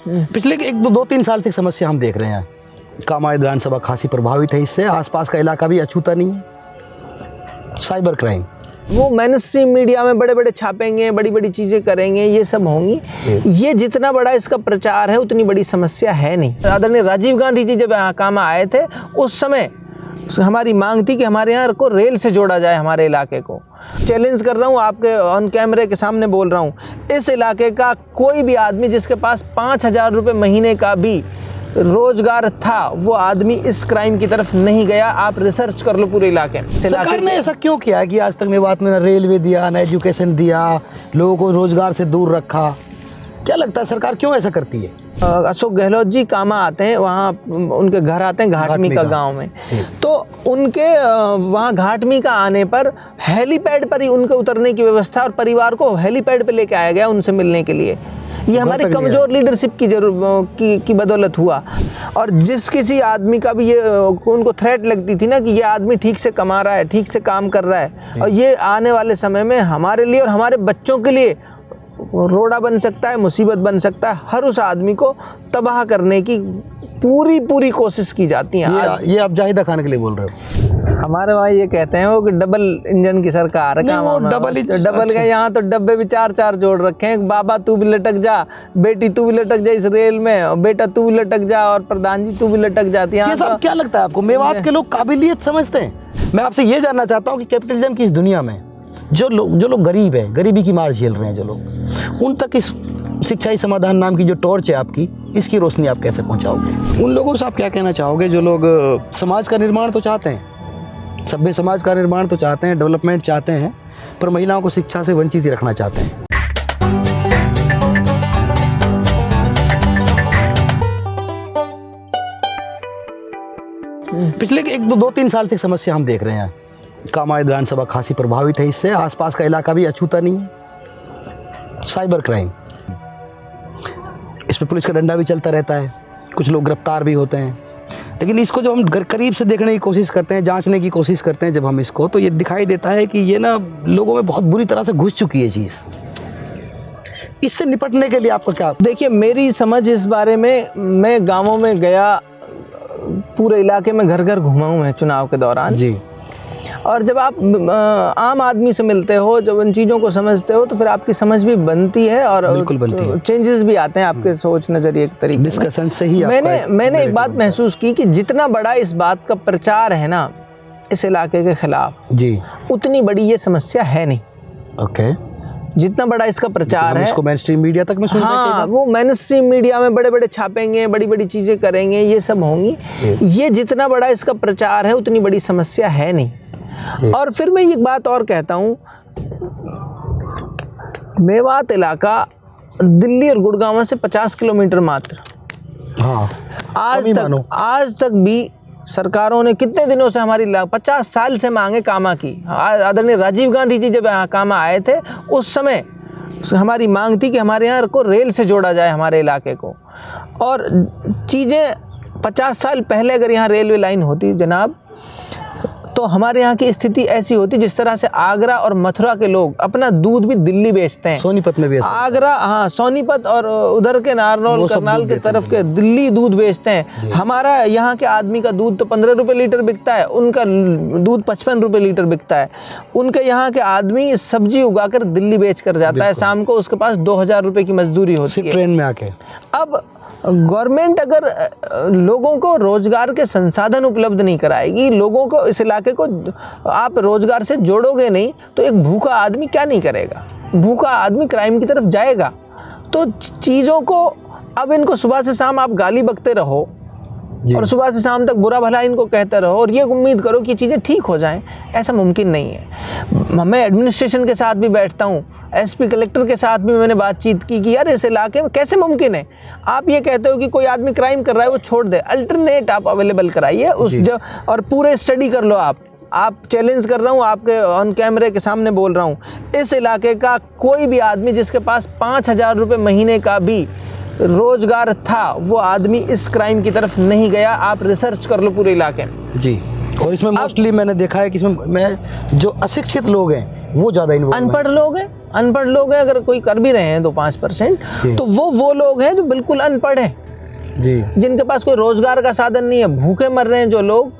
पिछले एक दो तीन साल से समस्या हम देख रहे हैं। कामायत विधानसभा खासी प्रभावित है इससे, आसपास का इलाका भी अछूता नहीं है। साइबर क्राइम, वो मेन स्ट्रीम मीडिया में बड़े बड़े छापेंगे, बड़ी बड़ी चीज़ें करेंगे, ये सब होंगी। ये जितना बड़ा इसका प्रचार है उतनी बड़ी समस्या है नहीं। आदरणीय राजीव गांधी जी जब यहाँ काम आए थे उस समय हमारी मांग थी कि हमारे यहाँ को रेल से जोड़ा जाए, हमारे इलाके को। चैलेंज कर रहा हूँ, आपके ऑन कैमरे के सामने बोल रहा हूँ, इस इलाके का कोई भी आदमी जिसके पास 5,000 रुपये महीने का भी रोजगार था, वो आदमी इस क्राइम की तरफ नहीं गया। आप रिसर्च कर लो पूरे इलाके में। सरकार ने ऐसा क्यों किया है कि आज तक मेवात में ना रेलवे दिया, ना एजुकेशन दिया, लोगों को रोजगार से दूर रखा? क्या लगता है सरकार क्यों ऐसा करती है? अशोक गहलोत जी कामा आते हैं, वहाँ उनके घर आते हैं घाटमी का गांव में, तो उनके वहाँ घाटमी का आने पर हेलीपैड पर ही उनके उतरने की व्यवस्था, और परिवार को हेलीपैड पे लेके आया गया उनसे मिलने के लिए। ये हमारी कमज़ोर लीडरशिप की बदौलत हुआ। और जिस किसी आदमी का भी ये उनको थ्रेट लगती थी ना कि ये आदमी ठीक से कमा रहा है, ठीक से काम कर रहा है, और ये आने वाले समय में हमारे लिए और हमारे बच्चों के लिए रोड़ा बन सकता है, मुसीबत बन सकता है, हर उस आदमी को तबाह करने की पूरी कोशिश की जाती है। ये आप जाहिदा खान के लिए बोल रहे हो? हमारे वहाँ ये कहते हैं वो कि डबल इंजन की सरकार है। डबल का यहाँ तो डब्बे भी 4-4 जोड़ रखे हैं। बाबा तू भी लटक जा, बेटी तू भी लटक जा इस रेल में, और बेटा तू भी लटक जा, और प्रधान जी तू भी लटक जाती है। तो क्या लगता है आपको, मेवात के लोग काबिलियत समझते हैं? मैं आपसे ये जानना चाहता हूँ कि कैपिटलिज्म की इस दुनिया में जो लोग गरीब है, गरीबी की मार झेल रहे हैं जो लोग, उन तक इस शिक्षा ही समाधान नाम की जो टॉर्च है आपकी, इसकी रोशनी आप कैसे पहुंचाओगे? उन लोगों से आप क्या कहना चाहोगे जो लोग समाज का निर्माण तो चाहते हैं, सभ्य समाज का निर्माण तो चाहते हैं, डेवलपमेंट चाहते हैं, पर महिलाओं को शिक्षा से वंचित ही रखना चाहते हैं? पिछले एक दो तीन साल से समस्या हम देख रहे हैं। कामायत विधानसभा खासी प्रभावित है इससे, आसपास का इलाका भी अछूता नहीं है। साइबर क्राइम, इस पर पुलिस का डंडा भी चलता रहता है, कुछ लोग गिरफ्तार भी होते हैं, लेकिन इसको जब हम करीब से देखने की कोशिश करते हैं, जांचने की कोशिश करते हैं जब हम इसको, तो ये दिखाई देता है कि ये ना लोगों में बहुत बुरी तरह से घुस चुकी है चीज़। इससे निपटने के लिए आपका क्या? देखिए, मेरी समझ इस बारे में, मैं गाँवों में गया, पूरे इलाके में घर घर घुमा हूँ मैं चुनाव के दौरान जी। और जब आप आम आदमी से मिलते हो, जब उन चीज़ों को समझते हो, तो फिर आपकी समझ भी बनती है और बिल्कुल बनती है, चेंजेस भी आते हैं आपके सोच नज़रिए के तरीके। डिस्कशन से ही मैंने एक बात महसूस की कि जितना बड़ा इस बात का प्रचार है ना इस इलाके के खिलाफ जी, उतनी बड़ी ये समस्या है नहीं। ओके, जितना बड़ा इसका प्रचार है, इसको मेन स्ट्रीम मीडिया तक में सुनते हैं। हाँ, वो मेन स्ट्रीम मीडिया में बड़े बड़े छापेंगे, बड़ी बड़ी चीज़ें करेंगे, ये सब होंगी। ये जितना बड़ा इसका प्रचार है उतनी बड़ी समस्या है नहीं। और फिर मैं एक बात और कहता हूँ, मेवात इलाका दिल्ली और गुड़गांव से 50 किलोमीटर मात्र। हाँ, आज तक भी सरकारों ने कितने दिनों से हमारी 50 साल से मांगे कामा की। आदरणीय राजीव गांधी जी जब यहाँ कामा आए थे उस समय हमारी मांग थी कि हमारे यहाँ को रेल से जोड़ा जाए, हमारे इलाके को। और चीज़ें 50 साल पहले अगर यहाँ रेलवे लाइन होती जनाब, तो हमारे यहाँ की स्थिति ऐसी होती जिस तरह से आगरा और मथुरा के लोग अपना दूध भी दिल्ली बेचते हैं। सोनीपत में भी आगरा, हाँ, सोनीपत और उधर के नारनौल करनाल के तरफ के दिल्ली दूध बेचते हैं। हमारा यहाँ के आदमी का दूध तो 15 रुपये लीटर बिकता है, उनका दूध 55 रुपये लीटर बिकता है। उनके यहाँ के आदमी सब्जी उगाकर दिल्ली बेच कर जाता है, शाम को उसके पास 2000 रुपये की मजदूरी होती है ट्रेन में आके। अब गवर्नमेंट अगर लोगों को रोजगार के संसाधन उपलब्ध नहीं कराएगी, लोगों को इस इलाके को आप रोजगार से जोड़ोगे नहीं, तो एक भूखा आदमी क्या नहीं करेगा? भूखा आदमी क्राइम की तरफ जाएगा। तो चीज़ों को अब इनको सुबह से शाम आप गाली बकते रहो और सुबह से शाम तक बुरा भला इनको कहते रहो और ये उम्मीद करो कि चीज़ें ठीक हो जाएं, ऐसा मुमकिन नहीं है। मैं एडमिनिस्ट्रेशन के साथ भी बैठता हूँ, एसपी कलेक्टर के साथ भी मैंने बातचीत की कि यार इस इलाके में कैसे मुमकिन है? आप ये कहते हो कि कोई आदमी क्राइम कर रहा है वो छोड़ दे, अल्टरनेट आप अवेलेबल कराइए उस जो, और पूरे स्टडी कर लो। आप चैलेंज कर रहा हूँ, आपके ऑन कैमरे के सामने बोल रहा हूँ, इस इलाके का कोई भी आदमी जिसके पास 5000 रुपये महीने का भी रोजगार था, वो आदमी इस क्राइम की तरफ नहीं गया। आप रिसर्च कर लो पूरे इलाके में जी। और इसमें मोस्टली मैंने देखा है कि इसमें जो अशिक्षित लोग हैं वो ज़्यादा इन्वॉल्व, अनपढ़ लोग हैं, अनपढ़ लोग हैं, अगर कोई कर भी रहे हैं तो 5%, तो वो लोग हैं जो बिल्कुल अनपढ़ हैं जी, जिनके पास कोई रोजगार का साधन नहीं है, भूखे मर रहे हैं जो लोग,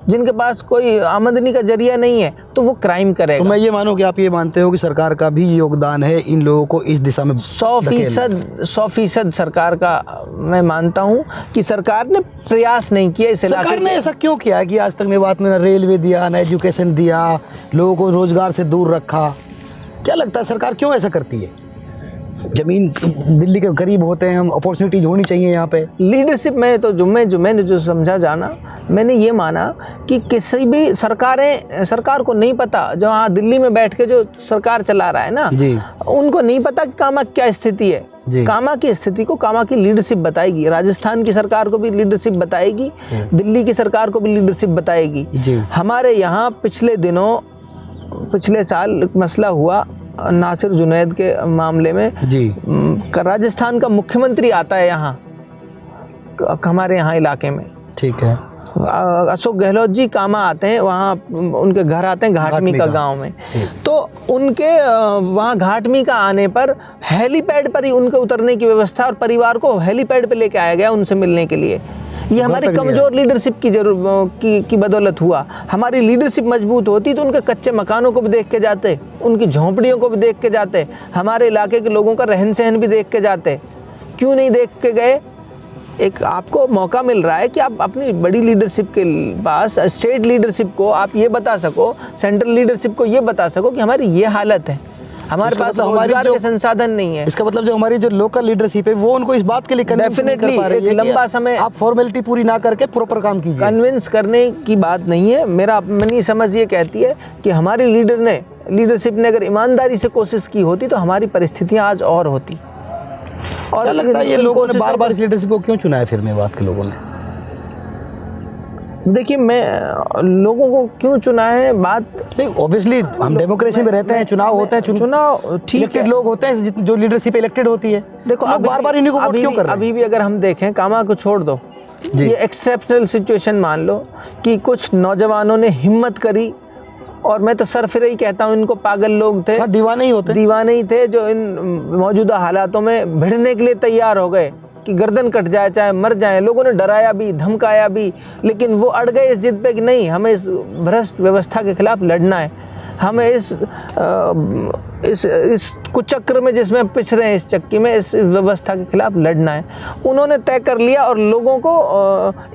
जिनके पास कोई आमदनी का जरिया नहीं है, तो वो क्राइम करेगा। तो मैं ये मानूं कि आप ये मानते हो कि सरकार का भी योगदान है इन लोगों को इस दिशा में 100% सरकार का मैं मानता हूँ कि सरकार ने प्रयास नहीं किया इस इलाके सरकार ने ऐसा क्यों किया कि आज तक मेवात में ना रेलवे दिया, ना एजुकेशन दिया, लोगों को रोजगार से दूर रखा? क्या लगता है सरकार क्यों ऐसा करती है? जमीन दिल्ली के गरीब होते हैं हम, अपॉर्चुनिटीज होनी चाहिए यहाँ पे। लीडरशिप में तो मैंने जो समझा जाना, मैंने ये माना कि किसी भी सरकार को नहीं पता, जो हाँ दिल्ली में बैठ के जो सरकार चला रहा है ना जी, उनको नहीं पता कि कामा की क्या स्थिति है। कामा की स्थिति को कामा की लीडरशिप बताएगी, राजस्थान की सरकार को भी लीडरशिप बताएगी, दिल्ली की सरकार को भी लीडरशिप बताएगी। हमारे यहाँ पिछले साल एक मसला हुआ नासिर जुनैद के मामले में जी, राजस्थान का मुख्यमंत्री आता है यहाँ हमारे यहाँ इलाके में, ठीक है, अशोक गहलोत जी कामा आते हैं, वहाँ उनके घर आते हैं घाटमी का गांव में, तो उनके वहाँ घाटमी का आने पर हेलीपैड पर ही उनके उतरने की व्यवस्था, और परिवार को हेलीपैड पे लेके आया गया उनसे मिलने के लिए। ये हमारी कमज़ोर लीडरशिप की बदौलत हुआ। हमारी लीडरशिप मजबूत होती तो उनके कच्चे मकानों को भी देख के जाते, उनकी झोंपड़ियों को भी देख के जाते, हमारे इलाके के लोगों का रहन सहन भी देख के जाते। क्यों नहीं देख के गए? एक आपको मौका मिल रहा है कि आप अपनी बड़ी लीडरशिप के पास, स्टेट लीडरशिप को आप ये बता सको, सेंट्रल लीडरशिप को ये बता सको कि हमारी ये हालत है, हमारे पास रोजगार के संसाधन नहीं है। इसका मतलब जो हमारी जो लोकल लीडरशिप है वो उनको इस बात के लिए डेफिनेटली एक लंबा समय आप फॉर्मेलिटी पूरी ना करके प्रॉपर काम कीजिए। कन्विंस करने की बात नहीं है, मेरा अपनी समझ ये कहती है कि हमारी लीडरशिप ने अगर ईमानदारी से कोशिश की होती तो हमारी परिस्थितियाँ आज और होती। और लगता है ये लोगों ने बार-बार इस लीडरशिप को क्यों चुना है फिर मेवात के लोगों ने? देखिए, मैं लोगों को क्यों चुना है बात नहीं, ऑब्वियसली हम डेमोक्रेसी में रहते हैं, चुनाव होते हैं, चुनाव ठीक है, लोग होते हैं जो लीडरशिप इलेक्टेड होती है। देखो अब बार-बार इन्हीं को वोट क्यों कर रहे हैं? अभी भी अगर हम देखें, कामा को छोड़ दो, ये एक्सेप्शनल सिचुएशन मान लो कि कुछ नौजवानों ने हिम्मत करी, और मैं तो सरफिरे ही कहता हूँ, इनको पागल लोग थे, दीवाने ही थे जो इन मौजूदा हालातों में भिड़ने के लिए तैयार हो गए कि गर्दन कट जाए चाहे मर जाए। लोगों ने डराया भी, धमकाया भी, लेकिन वो अड़ गए इस जिद पे कि नहीं, हमें इस भ्रष्ट व्यवस्था के खिलाफ लड़ना है, हमें इस कुचक्र में जिसमें पिछ रहे हैं, इस चक्की में, इस व्यवस्था के खिलाफ लड़ना है। उन्होंने तय कर लिया और लोगों को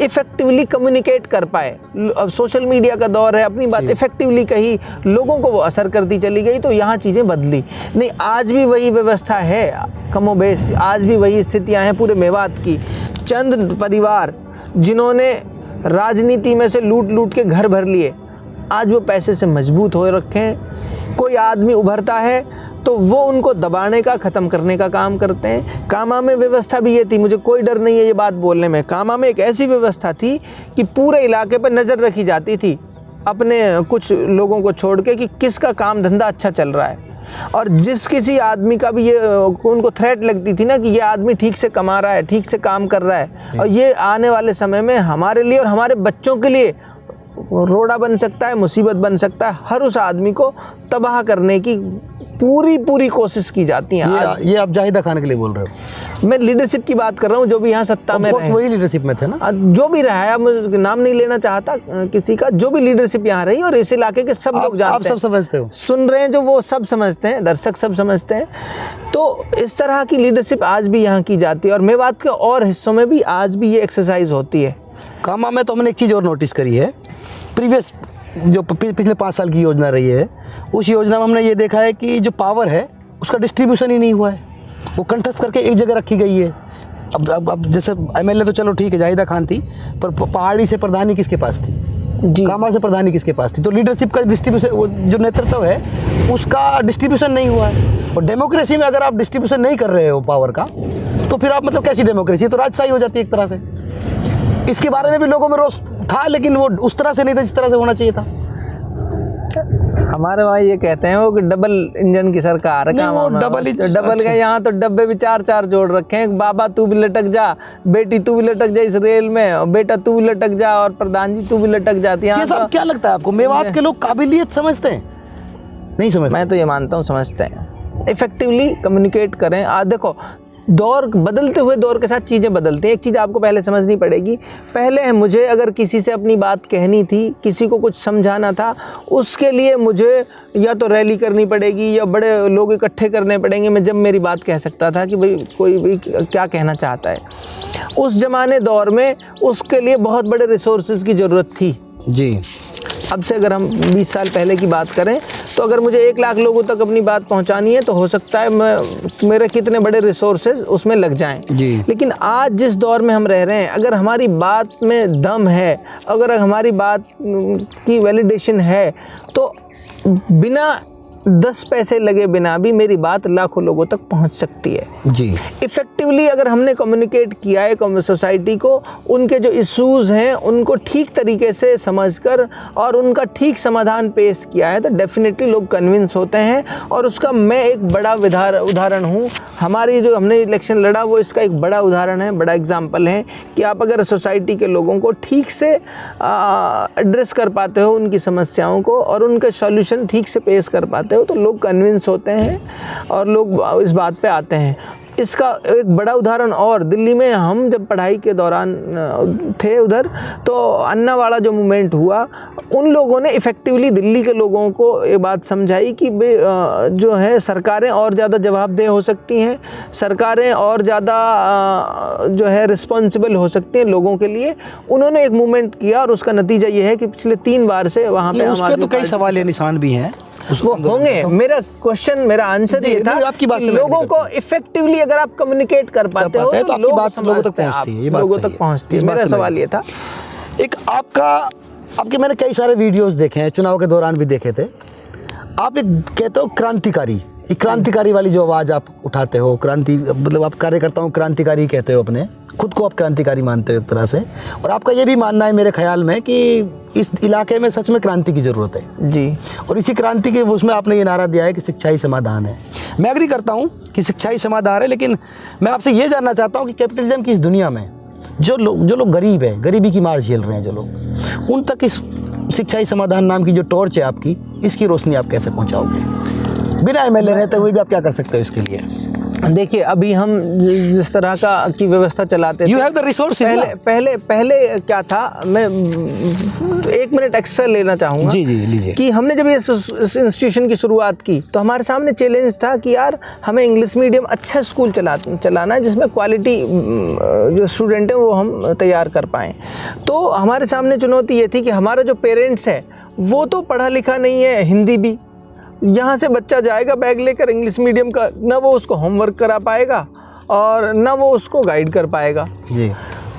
इफ़ेक्टिवली कम्युनिकेट कर पाए। अब सोशल मीडिया का दौर है, अपनी बात इफ़ेक्टिवली कही, लोगों को वो असर करती चली गई, तो यहाँ चीज़ें बदली नहीं। आज भी वही व्यवस्था है, कमोबेश आज भी वही स्थितियाँ हैं पूरे मेवात की। चंद परिवार जिन्होंने राजनीति में से लूट के घर भर लिए, आज वो पैसे से मजबूत हो रखे हैं। कोई आदमी उभरता है तो वो उनको दबाने का, ख़त्म करने का काम करते हैं। कामा में व्यवस्था भी ये थी, मुझे कोई डर नहीं है ये बात बोलने में, कामा में एक ऐसी व्यवस्था थी कि पूरे इलाके पर नज़र रखी जाती थी अपने कुछ लोगों को छोड़ के कि किसका काम धंधा अच्छा चल रहा है, और जिस किसी आदमी का भी ये उनको थ्रेट लगती थी ना कि ये आदमी ठीक से कमा रहा है, ठीक से काम कर रहा है, और ये आने वाले समय में हमारे लिए और हमारे बच्चों के लिए रोड़ा बन सकता है, मुसीबत बन सकता है, हर उस आदमी को तबाह करने की पूरी कोशिश की जाती है। ये आप जाहिदा खान के लिए बोल रहे हो? मैं लीडरशिप की बात कर रहा हूँ, जो भी यहाँ सत्ता में रहे, वही लीडरशिप में थे ना, जो भी रहा है, मैं नाम नहीं लेना चाहता किसी का, जो भी लीडरशिप यहाँ रही, और इस इलाके के सब लोग जानते हैं, आप सब समझते हो, सुन रहे हैं जो, वो सब समझते हैं, दर्शक सब समझते हैं। तो इस तरह की लीडरशिप आज भी यहाँ की जाती है, और मेवात के और हिस्सों में भी आज भी ये एक्सरसाइज होती है। कामा में तो हमने एक चीज़ और नोटिस करी है, प्रीवियस जो पिछले 5 साल की योजना रही है, उस योजना में हमने ये देखा है कि जो पावर है उसका डिस्ट्रीब्यूशन ही नहीं हुआ है, वो कंठस्थ करके एक जगह रखी गई है। अब जैसे एमएलए तो चलो ठीक है, जाहिदा खान थी, पर पहाड़ी से प्रधानी किसके पास थी जी, कामा से प्रधानी किसके पास थी? तो लीडरशिप का डिस्ट्रीब्यूशन, जो नेतृत्व है उसका डिस्ट्रीब्यूशन नहीं हुआ है। और डेमोक्रेसी में अगर आप डिस्ट्रीब्यूशन नहीं कर रहे हो पावर का, तो फिर आप मतलब कैसी डेमोक्रेसी? तो राजशाही हो जाती है एक तरह से। इसके बारे में भी लोगों में रोष था, लेकिन वो उस तरह से नहीं था जिस तरह से होना चाहिए था। हमारे वहाँ ये कहते हैं वो कि डबल इंजन की सरकार है, डबल गए, यहाँ तो डब्बे भी 4-4 जोड़ रखे हैं, बाबा तू भी लटक जा, बेटी तू भी लटक जा इस रेल में, और बेटा तू भी लटक जा, और प्रधान जी तू भी लटक जाती है। ये सब क्या लगता है आपको, मेवात के लोग काबिलियत समझते हैं? नहीं समझते? मैं तो ये मानता हूँ समझते हैं। इफ़ेक्टिवली कम्युनिकेट करें। देखो, दौर बदलते हुए दौर के साथ चीज़ें बदलती हैं। एक चीज़ आपको पहले समझनी पड़ेगी, पहले मुझे अगर किसी से अपनी बात कहनी थी, किसी को कुछ समझाना था, उसके लिए मुझे या तो रैली करनी पड़ेगी या बड़े लोग इकट्ठे करने पड़ेंगे। मैं जब मेरी बात कह सकता था कि भाई कोई भी क्या कहना चाहता है, उस ज़माने दौर में उसके लिए बहुत बड़े रिसोर्सेज की ज़रूरत थी जी। अब से अगर हम 20 साल पहले की बात करें तो अगर मुझे 1 लाख लोगों तक अपनी बात पहुंचानी है तो हो सकता है मेरे कितने बड़े रिसोर्सेज उसमें लग जाएं। जी। लेकिन आज जिस दौर में हम रह रहे हैं, अगर हमारी बात में दम है, अगर हमारी बात की वैलिडेशन है, तो बिना 10 पैसे लगे बिना भी मेरी बात लाखों लोगों तक पहुंच सकती है। जी। इफ़ेक्टिवली अगर हमने कम्युनिकेट किया है सोसाइटी को, उनके जो इश्यूज़ हैं उनको ठीक तरीके से समझकर और उनका ठीक समाधान पेश किया है, तो डेफिनेटली लोग कन्विंस होते हैं। और उसका मैं एक बड़ा उदाहरण हूँ। हमारी जो हमने इलेक्शन लड़ा वो इसका एक बड़ा उदाहरण है, बड़ा एग्जाम्पल है कि आप अगर सोसाइटी के लोगों को ठीक से एड्रेस कर पाते हो उनकी समस्याओं को और उनका सॉल्यूशन ठीक से पेश कर पाते हो, तो लोग कन्विंस होते हैं और लोग इस बात पे आते हैं। इसका एक बड़ा उदाहरण और, दिल्ली में हम जब पढ़ाई के दौरान थे उधर, तो अन्ना वाला जो मूवमेंट हुआ, उन लोगों ने इफ़ेक्टिवली दिल्ली के लोगों को ये बात समझाई कि जो है सरकारें और ज़्यादा जवाबदेह हो सकती हैं, सरकारें और ज़्यादा जो है रिस्पॉन्सिबल हो सकती हैं लोगों के लिए। उन्होंने एक मूवमेंट किया और उसका नतीजा ये है कि पिछले 3 बार से वहाँ पे उसके तो कई सवाल या निशान भी हैं वो होंगे। मेरा आंसर ये था आपकी बात कि लोगों को इफेक्टिवली अगर आप कम्युनिकेट कर पाते हो तो आपकी बात लोगों तक पहुंचती है, ये बात लोगों तक पहुंचती है। मेरा सवाल ये था। एक आपके मैंने कई सारे वीडियोस देखे हैं, चुनाव के दौरान भी देखे थे। आप एक कहते हो क्रांतिकारी वाली जो आवाज़ आप उठाते हो, क्रांति मतलब आप कार्यकर्ताओं क्रांतिकारी कहते हो, अपने खुद को आप क्रांतिकारी मानते हो एक तरह से। और आपका ये भी मानना है मेरे ख्याल में कि इस इलाके में सच में क्रांति की ज़रूरत है जी। और इसी क्रांति के उसमें आपने ये नारा दिया है कि शिक्षा ही समाधान है। मैं एग्री करता हूँ कि शिक्षा ही समाधान है, लेकिन मैं आपसे ये जानना चाहता हूँ कि कैपिटलिज्म की इस दुनिया में जो लोग गरीब है, गरीबी की मार झेल रहे हैं जो लोग, उन तक इस शिक्षा ही समाधान नाम की जो टॉर्च है आपकी, इसकी रोशनी आप कैसे पहुँचाओगे? बिना MLA रहते हुए भी आप क्या कर सकते हो इसके लिए? देखिए, अभी हम जिस तरह की व्यवस्था चलाते थे, यू हैव द रिसोर्सेज। पहले क्या था, मैं 1 मिनट एक्स्ट्रा लेना चाहूँगा। जी लीजिए। कि हमने जब इस इंस्टीट्यूशन की शुरुआत की तो हमारे सामने चैलेंज था कि यार हमें इंग्लिश मीडियम अच्छा स्कूल चलाना है जिसमें क्वालिटी जो स्टूडेंट हैं वो हम तैयार कर पाएँ। तो हमारे सामने चुनौती ये थी कि हमारा जो पेरेंट्स है वो तो पढ़ा लिखा नहीं है, हिंदी भी, यहाँ से बच्चा जाएगा बैग लेकर इंग्लिश मीडियम का, ना वो उसको होमवर्क करा पाएगा और ना वो उसको गाइड कर पाएगा जी।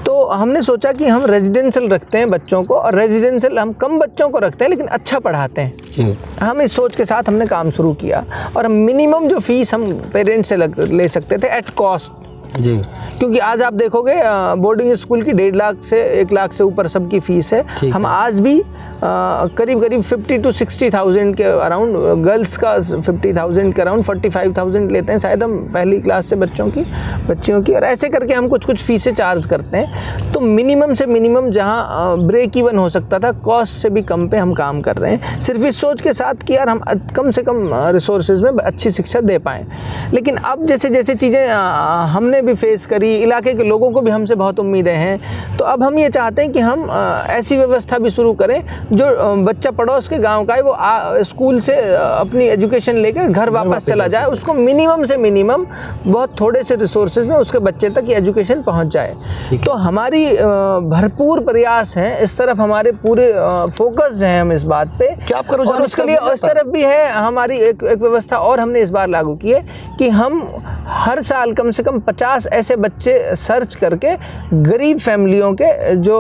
तो हमने सोचा कि हम रेजिडेंशियल रखते हैं बच्चों को, और रेजिडेंशियल हम कम बच्चों को रखते हैं लेकिन अच्छा पढ़ाते हैं जी। हम इस सोच के साथ हमने काम शुरू किया। और मिनिमम जो फीस हम पेरेंट्स से ले सकते थे एट कॉस्ट जी, क्योंकि आज आप देखोगे बोर्डिंग स्कूल की 1.5 लाख से 1 लाख से ऊपर सबकी फीस है। हम आज भी करीब 50 to 60,000 के अराउंड, गर्ल्स का 50,000 के अराउंड 45,000 लेते हैं शायद हम पहली क्लास से बच्चियों की, और ऐसे करके हम कुछ फीसें चार्ज करते हैं। तो मिनिमम से मिनिमम जहाँ ब्रेक इवन हो सकता था, कॉस्ट से भी कम पे हम काम कर रहे हैं, सिर्फ इस सोच के साथ कि यार हम कम से कम रिसोर्सेज में अच्छी शिक्षा दे पाएँ। लेकिन अब जैसे जैसे चीज़ें हमने भी फेस करी, इलाके के लोगों को भी हमसे बहुत उम्मीदें हैं, तो अब हम ये चाहते हैं कि हम ऐसी व्यवस्था भी शुरू करें जो बच्चा पड़ोस के गांव का है वो स्कूल से अपनी एजुकेशन लेकर घर वापस चला जाए, उसको मिनिमम से मिनिमम बहुत थोड़े से रिसोर्सेज में उसके बच्चे तक ये एजुकेशन पहुंच जाए। तो हमारी भरपूर प्रयास हैं इस तरफ, हमारे पूरे फोकस हैं हम इस बात पे कि आप करो। और उसके लिए इस तरफ भी है हमारी एक व्यवस्था और हमने इस बार लागू की है कि हम हर साल कम से कम 50 ऐसे बच्चे सर्च करके गरीब फैमिलियों के जो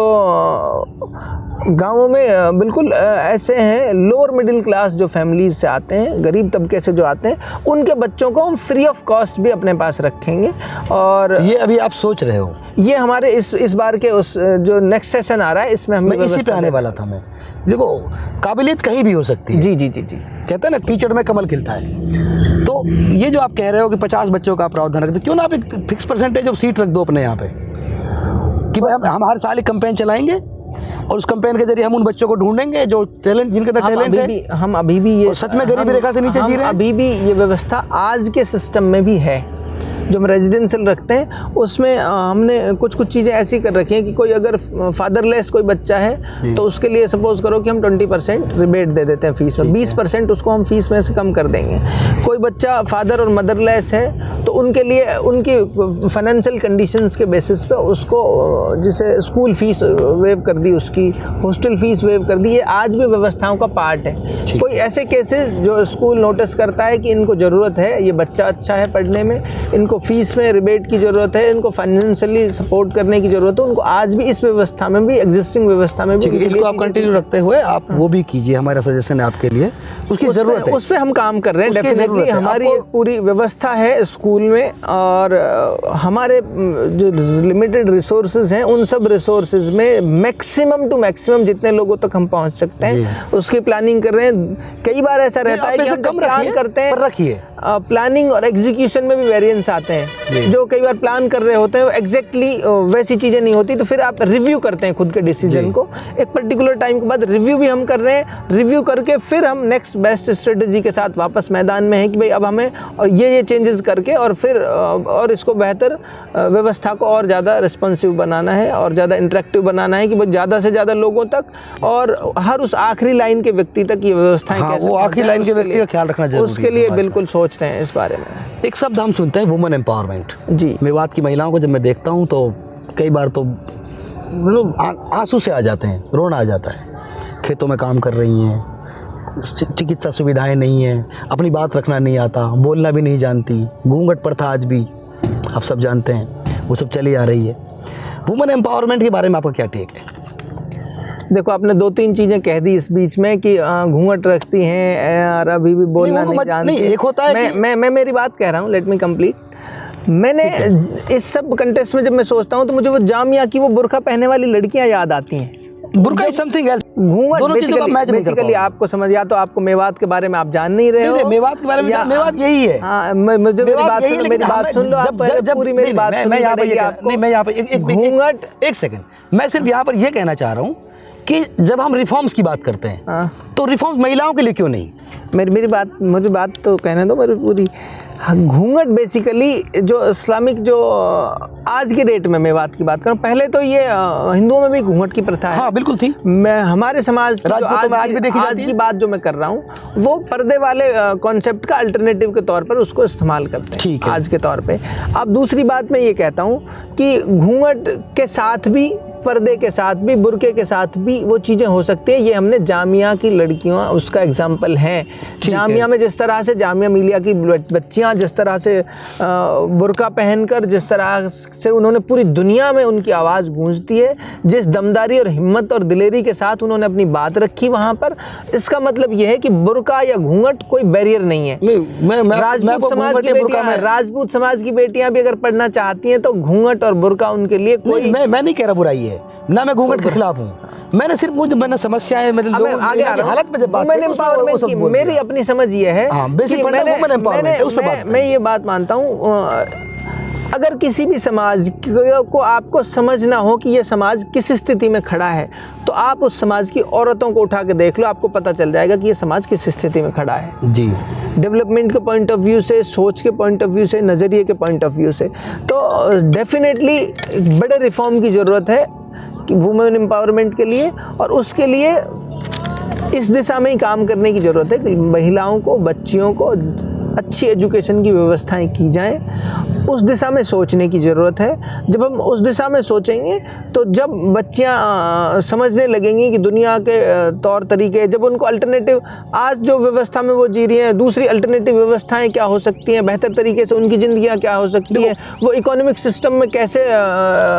गाँवों में बिल्कुल ऐसे हैं, लोअर मिडिल क्लास जो फैमिलीज से आते हैं, गरीब तबके से जो आते हैं, उनके बच्चों को हम फ्री ऑफ कॉस्ट भी अपने पास रखेंगे। और ये अभी आप सोच रहे हो, ये हमारे इस बार के उस जो नेक्स्ट सेशन आ रहा है इसमें हम इसी पे आने वाला था। मैं देखो, काबिलियत कहीं भी हो सकती है। जी। कहते हैं ना कीचड़ में कमल खिलता है। तो ये जो आप कह रहे हो कि 50 बच्चों का प्रावधान रखते, क्यों ना आप एक फिक्स परसेंटेज ऑफ सीट रख दो अपने यहाँ पे कि भाई हम हर साल एक कैंपेन चलाएंगे और उस कैंपेन के जरिए हम उन बच्चों को ढूंढेंगे जो टैलेंट, जिनके अंदर टैलेंट है। हम अभी भी ये सच में गरीबी रेखा से नीचे जी रहे हैं। अभी भी ये व्यवस्था आज के सिस्टम में भी है। जो हम रेजिडेंशियल रखते हैं उसमें हमने कुछ चीज़ें ऐसी कर रखी हैं कि कोई अगर फादरलेस कोई बच्चा है तो उसके लिए सपोज करो कि हम 20% रिबेट दे देते हैं फीस में, 20% उसको हम फीस में से कम कर देंगे। कोई बच्चा फादर और मदरलेस है तो उनके लिए उनकी फाइनेंशियल कंडीशंस के बेसिस पे उसको जैसे स्कूल फीस वेव कर दी, उसकी हॉस्टल फीस वेव कर दी। ये आज भी व्यवस्थाओं का पार्ट है। कोई ऐसे केसेस जो स्कूल नोटिस करता है कि इनको ज़रूरत है, ये बच्चा अच्छा है पढ़ने में, इनको फीस में रिबेट की ज़रूरत है, इनको फाइनेंशियली सपोर्ट करने की ज़रूरत है, उनको आज भी इस व्यवस्था में भी, एग्जिस्टिंग व्यवस्था में भी इसको आप कंटिन्यू रखते हुए आप वो भी कीजिए। हमारा सजेशन है आपके लिए, उसकी ज़रूरत है, उस पर हम काम कर रहे हैं। डेफिनेटली हमारी एक पूरी व्यवस्था है स्कूल में, और हमारे जो लिमिटेड रिसोर्सेज हैं उन सब रिसोर्सेज में मैक्सिमम टू मैक्सिमम जितने लोगों तक हम पहुंच सकते हैं उसकी प्लानिंग कर रहे हैं। कई बार ऐसा रहता है कि हम प्लान करते हैं, रखिए प्लानिंग और एग्जीक्यूशन में भी वेरिएंस आते हैं। जो कई बार प्लान कर रहे होते हैं एग्जैक्टली वैसी चीज़ें नहीं होती, तो फिर आप रिव्यू करते हैं खुद के डिसीजन को। एक पर्टिकुलर टाइम के बाद रिव्यू भी हम कर रहे हैं, रिव्यू करके फिर हम नेक्स्ट बेस्ट स्ट्रेटजी के साथ वापस मैदान में है कि भाई अब हमें ये चेंजेस करके और फिर और इसको बेहतर व्यवस्था को और ज़्यादा रिस्पॉन्सिव बनाना है और ज़्यादा इंटरेक्टिव बनाना है कि वो ज़्यादा से ज़्यादा लोगों तक और हर उस आखिरी लाइन के व्यक्ति तक ये व्यवस्थाएं कैसे वो आखिरी लाइन के व्यक्ति का ख्याल रखना जरूरी है। उसके लिए बिल्कुल सोच रहे हैं इस बारे में। एक शब्द हम सुनते हैं वुमेन एम्पावरमेंट। जी, मेवात की महिलाओं को जब मैं देखता हूँ तो कई बार तो मतलब आंसू से आ जाते हैं, रोना आ जाता है। खेतों में काम कर रही हैं, चिकित्सा सुविधाएं नहीं हैं, अपनी बात रखना नहीं आता, बोलना भी नहीं जानती, घूंघट प्रथा आज भी आप सब जानते हैं वो सब चली आ रही है। वुमेन एम्पावरमेंट के बारे में आपका क्या टेक है? देखो आपने 2-3 चीज़ें कह दी इस बीच में कि घूंघट रखती हैं और अभी भी बोलना नहीं जानती। नहीं, एक होता है मैं मेरी बात कह रहा हूँ, लेट मी कंप्लीट। मैंने इस सब कंटेस्ट में जब मैं सोचता हूँ तो मुझे वो जामिया की वो बुर्का पहनने वाली लड़कियाँ याद आती हैं। बुर्का इज समथिंग एल्स। घूंघट बेसिकली आपको समझ, या तो आपको मेवात के बारे में आप जान नहीं रहे हो। मेवात के बारे में मेवात यही है। हाँ, मुझे मेरी बात सुनो, मेरी बात सुन लो आप, पूरी मेरी बात सुन। मैं यहाँ पर घूंघट, एक सेकंड, मैं सिर्फ यहाँ पर ये कहना चाह रहा हूँ कि जब हम रिफॉर्म्स की बात करते हैं तो रिफॉर्म्स महिलाओं के लिए क्यों नहीं? मेरी बात तो कहने दो मेरी पूरी। घूंघट बेसिकली जो इस्लामिक जो आज के डेट में मैं बात की बात करूँ, पहले तो ये हिंदुओं में भी घूंघट की प्रथा है। हाँ बिल्कुल थी। मैं हमारे समाज की जो आज की बात जो मैं कर रहा हूँ वो पर्दे वाले कॉन्सेप्ट का अल्टरनेटिव के तौर पर उसको इस्तेमाल करते हैं, ठीक है, आज के तौर पे। अब दूसरी बात मैं ये कहता हूँ कि घूंघट के साथ भी, पर्दे के साथ भी, बुर्के के साथ भी वो चीज़ें हो सकती है। ये हमने जामिया की लड़कियों उसका एग्जाम्पल है। जामिया में जिस तरह से जामिया मिलिया की बच्चियां जिस तरह से बुर्का पहनकर जिस तरह से उन्होंने पूरी दुनिया में उनकी आवाज़ गूंजती है, जिस दमदारी और हिम्मत और दिलेरी के साथ उन्होंने अपनी बात रखी वहाँ पर, इसका मतलब ये है कि बुर्का या घूंघट कोई बैरियर नहीं है। राजपूत समाज की बेटियां भी अगर पढ़ना चाहती हैं तो घूंघट और बुर्का उनके लिए कोई, मैं नहीं कह रहा बुराई है ना, मैं घूंघट के खिलाफ हूँ। मैंने सिर्फ मुझे मैंने समस्याएं मतलब आगे हालत में जब बात की मेरी अपनी समझ ये है मैं ये बात मानता हूँ, अगर किसी भी समाज को आपको समझना हो कि ये समाज किस स्थिति में खड़ा है तो आप उस समाज की औरतों को उठा के देख लो, आपको पता चल जाएगा कि ये समाज किस स्थिति में खड़ा है। जी, डेवलपमेंट के पॉइंट ऑफ व्यू से, सोच के पॉइंट ऑफ व्यू से, नज़रिए के पॉइंट ऑफ व्यू से, तो डेफिनेटली बड़े रिफॉर्म की ज़रूरत है कि वुमेन एम्पावरमेंट के लिए, और उसके लिए इस दिशा में ही काम करने की ज़रूरत है कि महिलाओं को, बच्चियों को अच्छी एजुकेशन की व्यवस्थाएं की जाएं। उस दिशा में सोचने की ज़रूरत है। जब हम उस दिशा में सोचेंगे तो जब बच्चियां समझने लगेंगी कि दुनिया के तौर तरीके, जब उनको अल्टरनेटिव, आज जो व्यवस्था में वो जी रही हैं, दूसरी अल्टरनेटिव व्यवस्थाएं क्या हो सकती हैं, बेहतर तरीके से उनकी ज़िंदगियां क्या हो सकती हैं, वो इकोनॉमिक सिस्टम में कैसे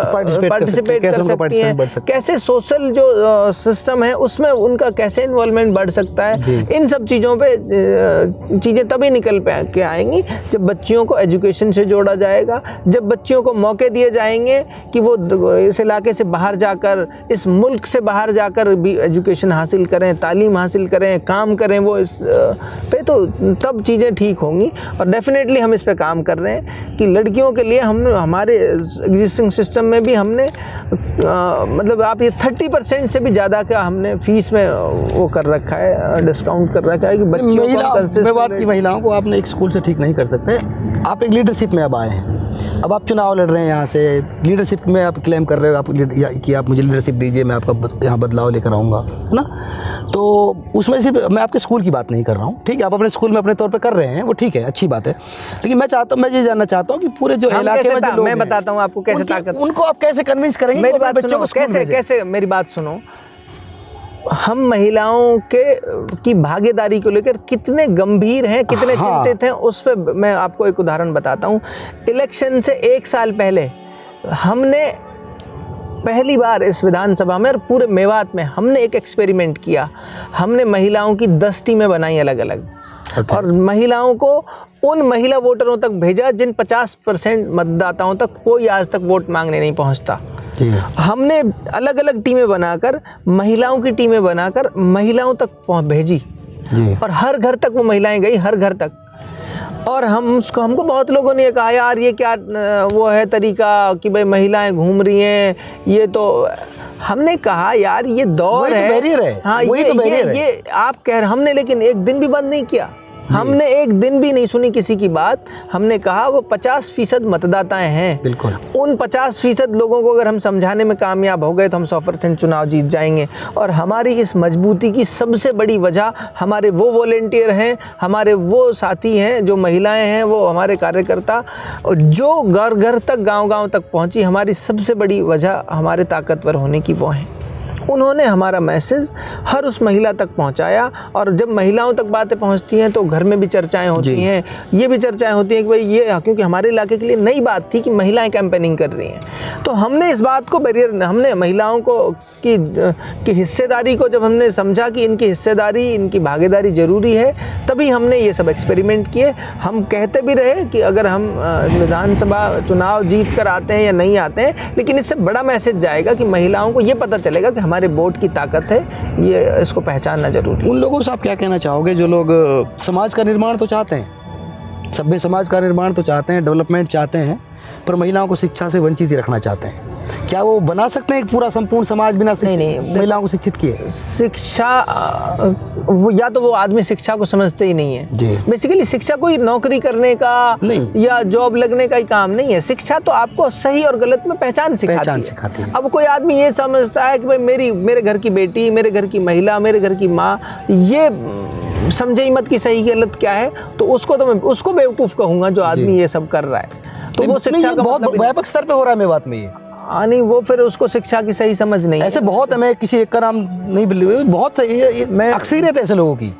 पार्टिसिपेट कर सकती हैं, कैसे सोशल जो सिस्टम है उसमें उनका कैसे इन्वॉल्वमेंट बढ़ सकता है, इन सब चीज़ों पर चीज़ें तभी निकल के आएंगी जब बच्चियों को एजुकेशन से जोड़ा जाएगा, जब बच्चियों को मौके दिए जाएंगे कि वो इस इलाके से बाहर जाकर, इस मुल्क से बाहर जाकर भी एजुकेशन हासिल करें, तालीम हासिल करें, काम करें, वो इस पे तो तब चीज़ें ठीक होंगी। और डेफिनेटली हम इस पे काम कर रहे हैं कि लड़कियों के लिए हम हमारे एग्जिस्टिंग सिस्टम में भी हमने मतलब आप ये 30% से भी ज़्यादा का हमने फीस में वो कर रखा है, डिस्काउंट कर रखा है कि बच्चियों को बात की महिलाओं को आपने एक स्कूल से ठीक नहीं कर सकते। आप एक लीडरशिप में अब आए हैं, अब आप चुनाव लड़ रहे हैं, यहाँ से लीडरशिप में आप क्लेम कर रहे हो कि आप मुझे लीडरशिप दीजिए, मैं आपका यहाँ बदलाव लेकर आऊँगा, है ना। तो उसमें सिर्फ मैं आपके स्कूल की बात नहीं कर रहा हूँ, ठीक है, आप अपने स्कूल में अपने तौर पे कर रहे हैं, वो ठीक है, अच्छी बात है। लेकिन मैं ये जानना चाहता हूँ कि पूरे जो इलाके में जो लोग मैं बताता हूँ आपको कैसे ताकत, उनको आप कैसे कन्विंस करेंगे? मेरी बात सुनो, कैसे मेरी बात सुनो। हम महिलाओं की भागीदारी को लेकर कितने गंभीर हैं, कितने चिंतित हैं, उस पर मैं आपको एक उदाहरण बताता हूँ। इलेक्शन से 1 साल पहले हमने पहली बार इस विधानसभा में और पूरे मेवात में हमने एक एक्सपेरिमेंट किया। हमने महिलाओं की 10 टीमें बनाई अलग अलग, और महिलाओं को उन महिला वोटरों तक भेजा जिन 50% मतदाताओं तक कोई आज तक वोट मांगने नहीं पहुंचता। हमने अलग अलग टीमें बनाकर, महिलाओं की टीमें बनाकर महिलाओं तक भेजी, और हर घर तक वो महिलाएं गई, हर घर तक। और हमको बहुत लोगों ने कहा यार ये क्या वो है तरीका कि भाई महिलाएं घूम रही हैं, ये तो हमने कहा यार ये दौर है, हाँ ये आप कह रहे, हमने लेकिन एक दिन भी बंद नहीं किया, हमने एक दिन भी नहीं सुनी किसी की बात। हमने कहा वो 50% मतदाताएं हैं, बिल्कुल उन 50% लोगों को अगर हम समझाने में कामयाब हो गए तो हम 100% चुनाव जीत जाएंगे। और हमारी इस मजबूती की सबसे बड़ी वजह हमारे वो वॉलेंटियर हैं, हमारे वो साथी हैं, जो महिलाएं हैं, वो हमारे कार्यकर्ता जो घर घर तक, गांव गांव तक पहुंची। हमारी सबसे बड़ी वजह हमारे ताकतवर होने की वो है। उन्होंने हमारा मैसेज हर उस महिला तक पहुंचाया, और जब महिलाओं तक बातें पहुंचती हैं तो घर में भी चर्चाएं होती हैं, ये भी चर्चाएं होती हैं कि भाई ये, क्योंकि हमारे इलाके के लिए नई बात थी कि महिलाएं कैंपेनिंग कर रही हैं। तो हमने इस बात को हमने महिलाओं को की हिस्सेदारी को जब हमने समझा कि इनकी हिस्सेदारी, इनकी भागीदारी ज़रूरी है, तभी हमने ये सब एक्सपेरिमेंट किए। हम कहते भी रहे कि अगर हम विधानसभा चुनाव जीत कर आते हैं या नहीं आते हैं, लेकिन इससे बड़ा मैसेज जाएगा कि महिलाओं को ये पता चलेगा कि हमारे वोट की ताकत है, ये इसको पहचानना जरूरी। उन लोगों से आप क्या कहना चाहोगे जो लोग समाज का निर्माण तो चाहते हैं, सभ्य समाज का निर्माण तो चाहते हैं, डेवलपमेंट चाहते हैं, पर महिलाओं को शिक्षा से वंचित ही रखना चाहते हैं? क्या वो बना सकते हैं एक पूरा संपूर्ण समाज बिना महिलाओं को शिक्षित किए? शिक्षा वो या तो वो आदमी शिक्षा को समझते ही नहीं है। बेसिकली शिक्षा कोई नौकरी करने का नहीं या जॉब लगने का ही काम नहीं है। शिक्षा तो आपको सही और गलत में पहचान सिखाती है। अब कोई आदमी ये समझता है कि भाई मेरे घर की बेटी, मेरे घर की महिला, मेरे घर की माँ, ये समझे ही मत कि सही गलत क्या है, तो उसको बेवकूफ़ कहूँगा जो आदमी ये सब कर रहा है। तो वो शिक्षा का बहुत व्यापक स्तर पे हो रहा है। मैं बात में ये नहीं, वो फिर उसको शिक्षा की सही समझ नहीं। ऐसे बहुत है, मैं किसी एक का नाम नहीं बोल, बहुत मैं अक्सरियत है ऐसे लोगों की।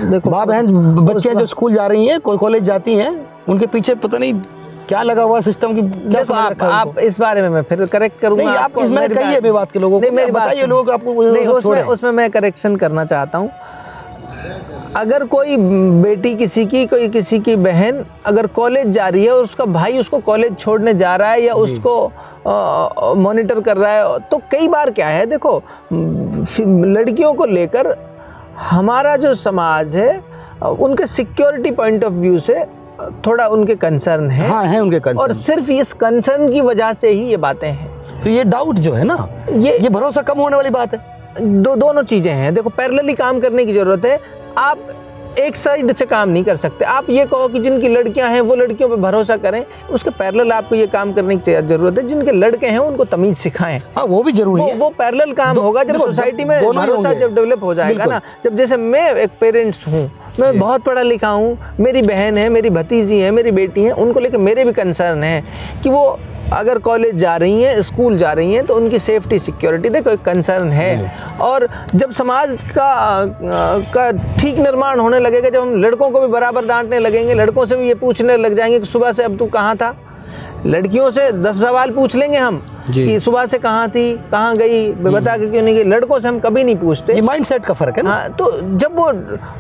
देखो माँ बहन बच्चियाँ जो स्कूल जा रही हैं, कॉलेज जाती हैं, उनके पीछे पता नहीं क्या लगा हुआ सिस्टम की। देखो आप इस बारे में मैं फिर करेक्ट करूंगा। आप इसमें कहिए भी बात के लोगों को, मेरी बताइए लोग आपको। उसमें मैं करेक्शन करना चाहता हूँ। अगर कोई बेटी कोई किसी की बहन अगर कॉलेज जा रही है और उसका भाई उसको कॉलेज छोड़ने जा रहा है या उसको मॉनिटर कर रहा है, तो कई बार क्या है, देखो लड़कियों को लेकर हमारा जो समाज है उनके सिक्योरिटी पॉइंट ऑफ व्यू से थोड़ा उनके कंसर्न है। हाँ, है उनके कंसर्न, और सिर्फ इस कंसर्न की वजह से ही ये बातें हैं। तो ये डाउट जो है ना, ये भरोसा कम होने वाली बात है। दोनों चीज़ें हैं। देखो पैरेलली काम करने की ज़रूरत है। आप एक साइड से काम नहीं कर सकते। आप ये कहो कि जिनकी लड़कियां हैं वो लड़कियों पे भरोसा करें, उसके पैरेलल आपको ये काम करने की ज़रूरत है। जिनके लड़के हैं उनको तमीज़ सिखाएं। हाँ, वो भी जरूरी है। वो पैरेलल काम होगा जब सोसाइटी में भरोसा जब डेवलप हो जाएगा ना। जब जैसे मैं एक पेरेंट्स हूँ, मैं बहुत पढ़ा लिखा हूँ, मेरी बहन है, मेरी भतीजी है, मेरी बेटी है, उनको लेकर मेरे भी कंसर्न है कि वो अगर कॉलेज जा रही हैं, स्कूल जा रही हैं, तो उनकी सेफ्टी सिक्योरिटी देखो एक कंसर्न है। और जब समाज का ठीक निर्माण होने लगेगा, जब हम लड़कों को भी बराबर डांटने लगेंगे, लड़कों से भी ये पूछने लग जाएंगे कि सुबह से अब तू कहाँ था, लड़कियों से 10 सवाल पूछ लेंगे हम जी। कि सुबह से कहाँ थी, कहाँ गई, बता के क्यों नहीं गई। लड़कों से हम कभी नहीं पूछते। ये माइंडसेट का फर्क है ना। हाँ, तो जब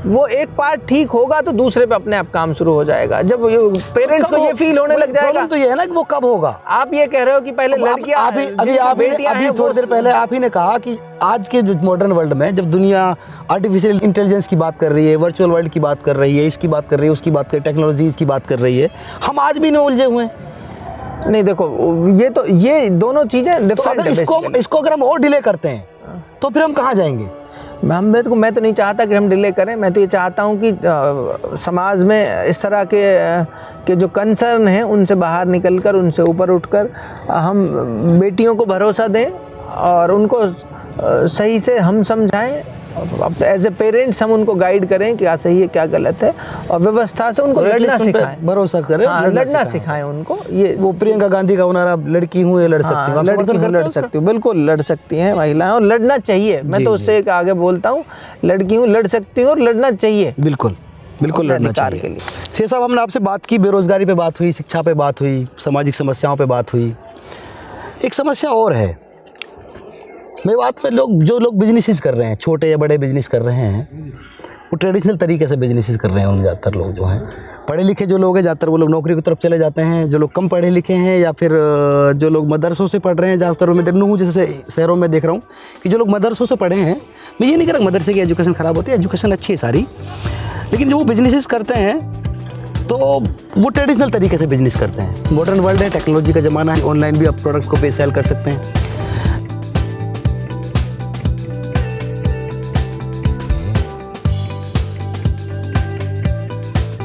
वो एक पार्ट ठीक होगा तो दूसरे पे अपने आप काम शुरू हो जाएगा। जब पेरेंट्स को ये फील होने लग जाएगा। प्रॉब्लम तो ये है ना कि वो कब होगा। आप ये कह रहे हो कि पहले लड़कियां, अभी थोड़ी देर पहले आप ही ने कहा कि आज के जो मॉडर्न वर्ल्ड में जब दुनिया आर्टिफिशियल इंटेलिजेंस की बात कर रही है, वर्चुअल वर्ल्ड की बात कर रही है, इसकी बात कर रही है, उसकी बात कर, टेक्नोलॉजीज की बात कर रही है, हम आज भी नहीं उलझे हुए हैं। नहीं देखो, ये दोनों चीजें डिफरेंट है। इसको अगर हम और डिले करते हैं तो फिर हम कहाँ जाएंगे। मैं तो नहीं चाहता कि हम डिले करें। मैं तो ये चाहता हूँ कि समाज में इस तरह के जो कंसर्न हैं उनसे बाहर निकलकर, उनसे ऊपर उठकर हम बेटियों को भरोसा दें और उनको सही से हम समझाएं। एज ए पेरेंट्स हम उनको गाइड करें क्या सही है क्या गलत है, और व्यवस्था से उनको लड़ना सिखाएं, भरोसा करें। हाँ, लड़ना सिखाएं उनको। ये वो प्रियंका गांधी का उनारा, लड़की हूँ ये लड़ सकती हूँ, लड़ सकती हूँ, बिल्कुल लड़ सकती हैं महिलाएं, और लड़ना चाहिए। मैं तो उससे एक आगे बोलता हूँ, लड़की हूँ लड़ सकती हूँ और लड़ना चाहिए। बिल्कुल लड़ना चाहिए के लिए। शेर साहब, हमने आपसे बात की, बेरोजगारी पे बात हुई, शिक्षा पे बात हुई, सामाजिक समस्याओं पे बात हुई। एक समस्या और है मेरी बात में, जो लोग बिजनेसेस कर रहे हैं, छोटे या बड़े बिजनेस कर रहे हैं, वो ट्रेडिशनल तरीके से बिजनेसेस कर रहे हैं। उन ज़्यादातर लोग जो हैं पढ़े लिखे जो लोग हैं, ज़्यादातर वो लोग नौकरी की तरफ चले जाते हैं। जो लोग कम पढ़े लिखे हैं या फिर जो लोग मदरसों से पढ़ रहे हैं, ज़्यादातर मैं देख हूँ, जैसे शहरों में देख रहा हूँ कि जो लोग मदरसों से पढ़े हैं, मैं ये नहीं कह रहा मदरसे की एजुकेशन ख़राब होती है, एजुकेशन अच्छी है सारी, लेकिन जब वो बिजनेसेस करते हैं तो वो ट्रेडिशनल तरीके से बिजनेस करते हैं। मॉडर्न वर्ल्ड है, टेक्नोलॉजी का ज़माना है, ऑनलाइन भी आप प्रोडक्ट्स को पे सेल कर सकते हैं।